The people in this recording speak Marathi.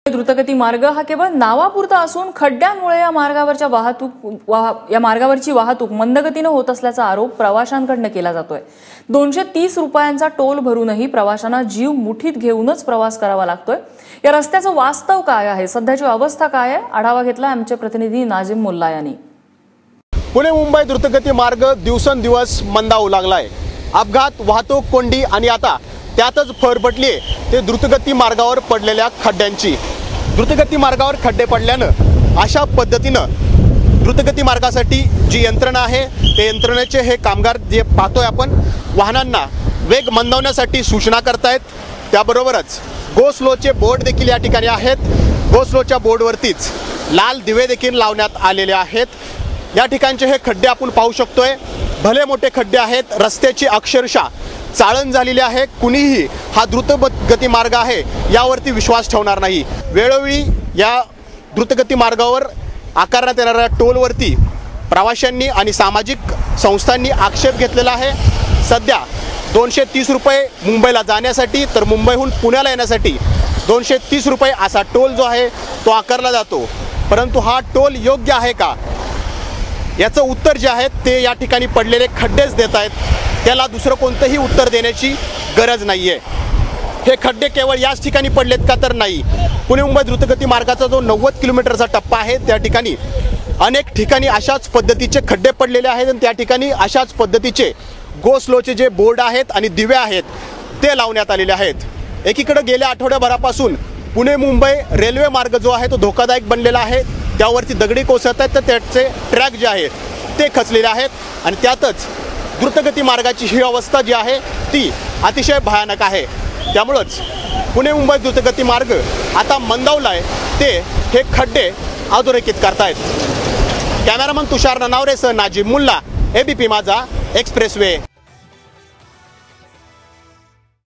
द्रुतगती मार्ग हा केवळ नावापुरता असून खड्ड्यांमुळे या मार्गावरची वाहतूक मंदगतीने होत असल्याचा आरोप प्रवाशांकडून केला जातोय। 230 रुपयांचा टोल भरूनही प्रवाशांना जीव मुठीत घेऊनच प्रवास करावा लागतोय। या रस्त्याचं वास्तव काय आहे, सध्याची अवस्था काय आहे, आढावा घेतला आमचे प्रतिनिधी नाजिम मुल्ला यांनी। पुणे मुंबई द्रुतगती मार्ग दिवसेंदिवस मंदावू लागलाय। अपघात, वाहतूक कोंडी आणि आता त्यातच भर पडली ते द्रुतगती मार्गावर पडलेल्या खड्ड्यांची। द्रुतगती मार्गावर खड्डे पडल्यानं अशा पद्धतीनं द्रुतगती मार्गासाठी जी यंत्रणा आहे ते यंत्रणेचे हे कामगार जे पाहतोय आपण वाहनांना वेग मंदावण्यासाठी सूचना करतायत। त्याबरोबरच गो स्लोचे बोर्ड देखील या ठिकाणी आहेत। गो स्लोच्या बोर्डवरतीच लाल दिवे देखील लावण्यात आलेले आहेत। या ठिकाणचे हे खड्डे आपण पाहू शकतोय, भले मोठे खड्डे आहेत। रस्त्याची अक्षरशः चाळण झालेली आहे। कुणीही हा द्रुतगती मार्ग आहे यावरती विश्वास ठेवणार नाही। वेळोवेळी या द्रुतगती मार्गावर आकारण्यात येणाऱ्या टोलवरती प्रवाशांनी आणि सामाजिक संस्थांनी आक्षेप घेतलेला आहे। सध्या 230 रुपये मुंबईला जाण्यासाठी तर मुंबईहून पुण्याला येण्यासाठी 230 रुपये असा टोल जो आहे तो आकारला जातो। परंतु हा टोल योग्य आहे का, याचं उत्तर जे आहे ते या ठिकाणी पडलेले खड्डेच देत आहेत। त्याला दुसरं कोणतंही उत्तर देण्याची गरज नाहीये। हे खड्डे केवळ याच ठिकाणी पडलेत का, तर नाही। पुणे मुंबई द्रुतगती मार्गाचा जो 90 किलोमीटरचा टप्पा आहे त्या ठिकाणी अनेक ठिकाणी अशाच पद्धतीचे खड्डे पडलेले आहेत आणि त्या ठिकाणी अशाच पद्धतीचे गो स्लोचे जे बोर्ड आहेत आणि दिवे आहेत ते लावण्यात आलेले आहेत। एकीकडे गेल्या आठवड्याभरापासून पुणे मुंबई रेल्वे मार्ग जो आहे तो धोकादायक बनलेला आहे। त्यावरती दगडी कोसळत आहेत, तर त्याचे ट्रॅक जे आहेत ते खचलेले आहेत आणि त्यातच द्रुतगती मार्गाची ही अवस्था जी आहे ती अतिशय भयानक आहे। त्यामुळेच पुणे मुंबई द्रुतगती मार्ग आता मंदावलाय, ते हे खड्डे अधोरेखित करतायत। कॅमेरामन तुषार ननावरेसह नाजिम मुल्ला, एबीपी माझा एक्सप्रेसवे।